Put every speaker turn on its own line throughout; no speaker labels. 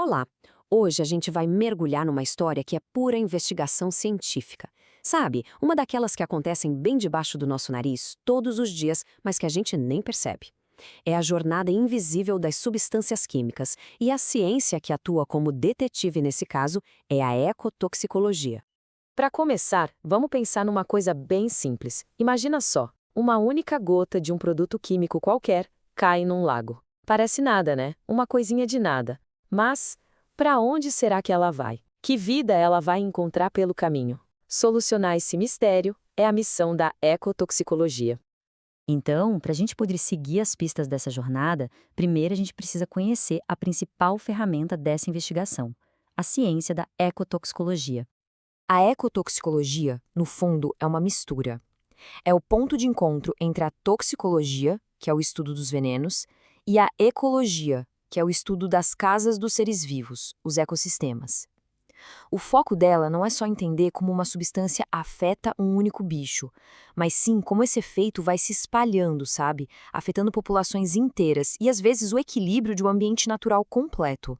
Olá! Hoje a gente vai mergulhar numa história que é pura investigação científica. Sabe, uma daquelas que acontecem bem debaixo do nosso nariz todos os dias, mas que a gente nem percebe. É a jornada invisível das substâncias químicas e a ciência que atua como detetive nesse caso é a ecotoxicologia. Para começar, vamos pensar numa coisa bem simples. Imagina só, uma única gota de um produto químico qualquer cai num lago. Parece nada, né? Uma coisinha de nada. Mas, para onde será que ela vai? Que vida ela vai encontrar pelo caminho? Solucionar esse mistério é a missão da ecotoxicologia.
Então, para a gente poder seguir as pistas dessa jornada, primeiro a gente precisa conhecer a principal ferramenta dessa investigação, a ciência da ecotoxicologia.
A ecotoxicologia, no fundo, é uma mistura. É o ponto de encontro entre a toxicologia, que é o estudo dos venenos, e a ecologia, que é o estudo das casas dos seres vivos, os ecossistemas. O foco dela não é só entender como uma substância afeta um único bicho, mas sim como esse efeito vai se espalhando, sabe? Afetando populações inteiras e às vezes o equilíbrio de um ambiente natural completo.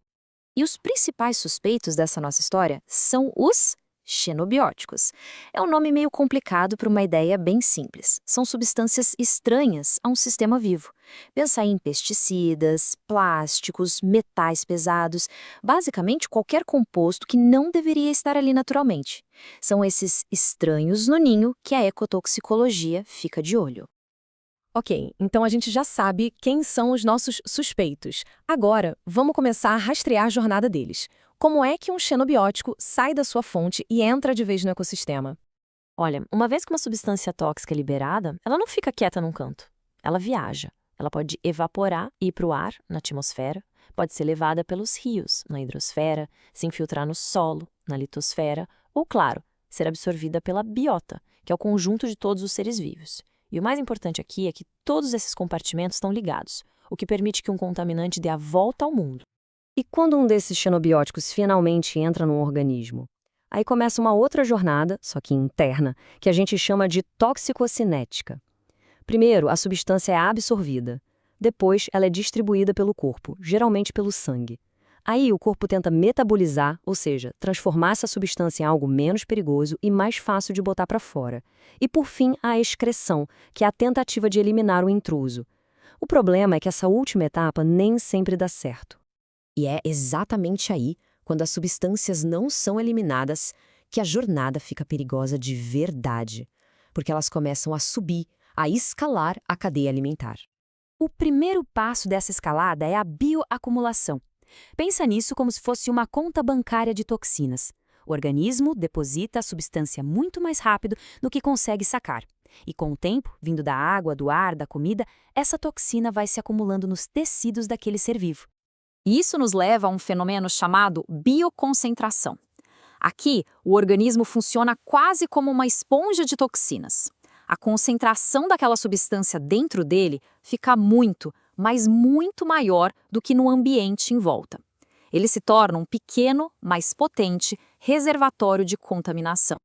E os principais suspeitos dessa nossa história são os xenobióticos. É um nome meio complicado para uma ideia bem simples. São substâncias estranhas a um sistema vivo. Pensa em pesticidas, plásticos, metais pesados, basicamente qualquer composto que não deveria estar ali naturalmente. São esses estranhos no ninho que a ecotoxicologia fica de olho.
Ok, então a gente já sabe quem são os nossos suspeitos. Agora, vamos começar a rastrear a jornada deles. Como é que um xenobiótico sai da sua fonte e entra de vez no ecossistema?
Olha, uma vez que uma substância tóxica é liberada, ela não fica quieta num canto. Ela viaja. Ela pode evaporar e ir para o ar, na atmosfera, pode ser levada pelos rios, na hidrosfera, se infiltrar no solo, na litosfera, ou, claro, ser absorvida pela biota, que é o conjunto de todos os seres vivos. E o mais importante aqui é que todos esses compartimentos estão ligados, o que permite que um contaminante dê a volta ao mundo.
E quando um desses xenobióticos finalmente entra num organismo? Aí começa uma outra jornada, só que interna, que a gente chama de toxicocinética. Primeiro, a substância é absorvida. Depois, ela é distribuída pelo corpo, geralmente pelo sangue. Aí o corpo tenta metabolizar, ou seja, transformar essa substância em algo menos perigoso e mais fácil de botar para fora. E por fim, a excreção, que é a tentativa de eliminar o intruso. O problema é que essa última etapa nem sempre dá certo.
E é exatamente aí, quando as substâncias não são eliminadas, que a jornada fica perigosa de verdade, porque elas começam a subir, a escalar a cadeia alimentar. O primeiro passo dessa escalada é a bioacumulação. Pensa nisso como se fosse uma conta bancária de toxinas. O organismo deposita a substância muito mais rápido do que consegue sacar. E com o tempo, vindo da água, do ar, da comida, essa toxina vai se acumulando nos tecidos daquele ser vivo.
Isso nos leva a um fenômeno chamado bioconcentração. Aqui, o organismo funciona quase como uma esponja de toxinas. A concentração daquela substância dentro dele fica muito, mas muito maior do que no ambiente em volta. Ele se torna um pequeno, mas potente reservatório de contaminação.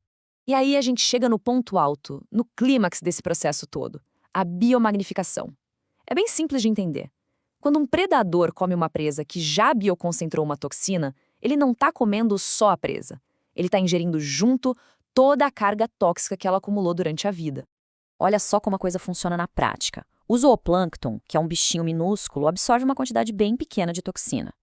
E aí a gente chega no ponto alto, no clímax desse processo todo, a biomagnificação. É bem simples de entender. Quando um predador come uma presa que já bioconcentrou uma toxina, ele não está comendo só a presa. Ele está ingerindo junto toda a carga tóxica que ela acumulou durante a vida.
Olha só como a coisa funciona na prática. O zooplâncton, que é um bichinho minúsculo, absorve uma quantidade bem pequena de toxina.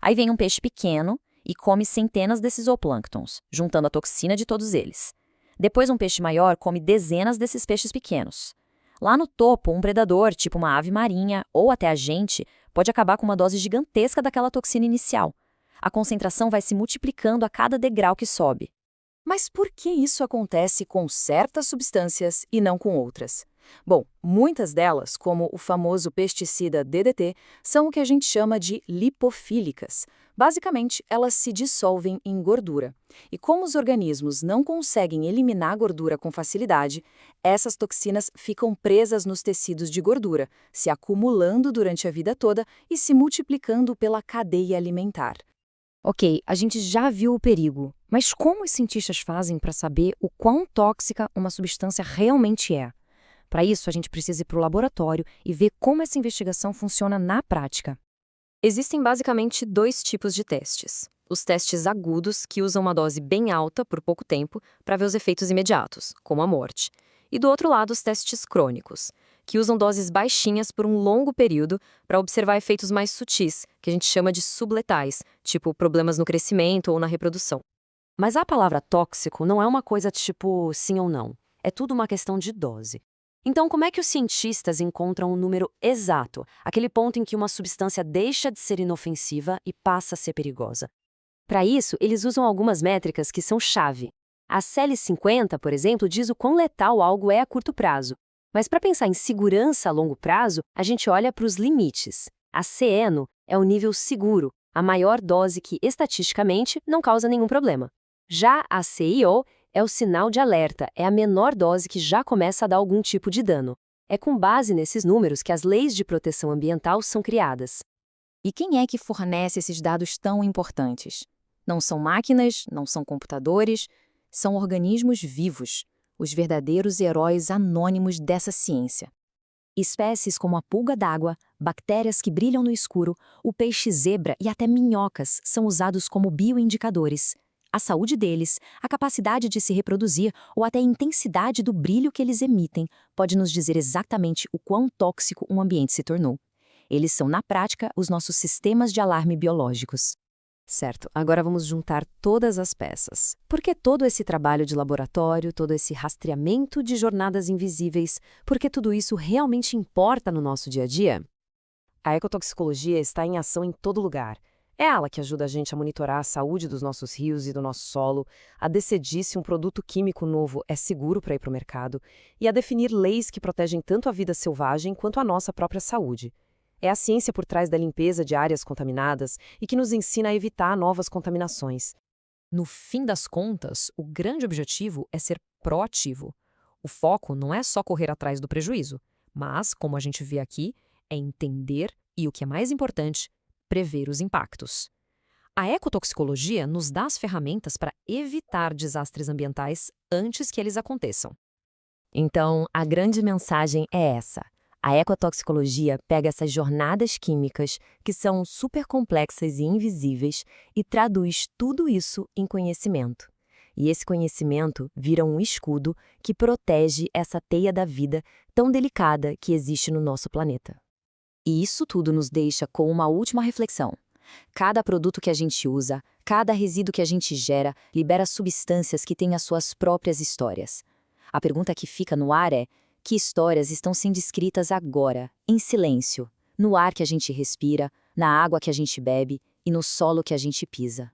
Aí vem um peixe pequeno e come centenas desses zooplânctons, juntando a toxina de todos eles. Depois um peixe maior come dezenas desses peixes pequenos. Lá no topo, um predador, tipo uma ave marinha ou até a gente, pode acabar com uma dose gigantesca daquela toxina inicial. A concentração vai se multiplicando a cada degrau que sobe.
Mas por que isso acontece com certas substâncias e não com outras? Bom, muitas delas, como o famoso pesticida DDT, são o que a gente chama de lipofílicas. Basicamente, elas se dissolvem em gordura. E como os organismos não conseguem eliminar a gordura com facilidade, essas toxinas ficam presas nos tecidos de gordura, se acumulando durante a vida toda e se multiplicando pela cadeia alimentar.
Ok, a gente já viu o perigo, mas como os cientistas fazem para saber o quão tóxica uma substância realmente é? Para isso, a gente precisa ir para o laboratório e ver como essa investigação funciona na prática. Existem basicamente dois tipos de testes. Os testes agudos, que usam uma dose bem alta por pouco tempo para ver os efeitos imediatos, como a morte. E do outro lado, os testes crônicos, que usam doses baixinhas por um longo período para observar efeitos mais sutis, que a gente chama de subletais, tipo problemas no crescimento ou na reprodução.
Mas a palavra tóxico não é uma coisa tipo sim ou não. É tudo uma questão de dose. Então, como é que os cientistas encontram um número exato, aquele ponto em que uma substância deixa de ser inofensiva e passa a ser perigosa?
Para isso, eles usam algumas métricas que são chave. A CEL-50, por exemplo, diz o quão letal algo é a curto prazo. Mas para pensar em segurança a longo prazo, a gente olha para os limites. A CENO é o nível seguro, a maior dose que, estatisticamente, não causa nenhum problema. Já a CIO é o sinal de alerta, é a menor dose que já começa a dar algum tipo de dano. É com base nesses números que as leis de proteção ambiental são criadas.
E quem é que fornece esses dados tão importantes? Não são máquinas, não são computadores, são organismos vivos, os verdadeiros heróis anônimos dessa ciência. Espécies como a pulga d'água, bactérias que brilham no escuro, o peixe-zebra e até minhocas são usados como bioindicadores. A saúde deles, a capacidade de se reproduzir ou até a intensidade do brilho que eles emitem pode nos dizer exatamente o quão tóxico um ambiente se tornou. Eles são, na prática, os nossos sistemas de alarme biológicos.
Certo, agora vamos juntar todas as peças. Por que todo esse trabalho de laboratório, todo esse rastreamento de jornadas invisíveis, por que tudo isso realmente importa no nosso dia a dia?
A ecotoxicologia está em ação em todo lugar. É ela que ajuda a gente a monitorar a saúde dos nossos rios e do nosso solo, a decidir se um produto químico novo é seguro para ir para o mercado e a definir leis que protegem tanto a vida selvagem quanto a nossa própria saúde. É a ciência por trás da limpeza de áreas contaminadas e que nos ensina a evitar novas contaminações.
No fim das contas, o grande objetivo é ser proativo. O foco não é só correr atrás do prejuízo, mas, como a gente vê aqui, é entender e, o que é mais importante, prever os impactos. A ecotoxicologia nos dá as ferramentas para evitar desastres ambientais antes que eles aconteçam.
Então, a grande mensagem é essa. A ecotoxicologia pega essas jornadas químicas, que são super complexas e invisíveis, e traduz tudo isso em conhecimento. E esse conhecimento vira um escudo que protege essa teia da vida tão delicada que existe no nosso planeta.
E isso tudo nos deixa com uma última reflexão. Cada produto que a gente usa, cada resíduo que a gente gera, libera substâncias que têm as suas próprias histórias. A pergunta que fica no ar é: que histórias estão sendo escritas agora, em silêncio, no ar que a gente respira, na água que a gente bebe e no solo que a gente pisa?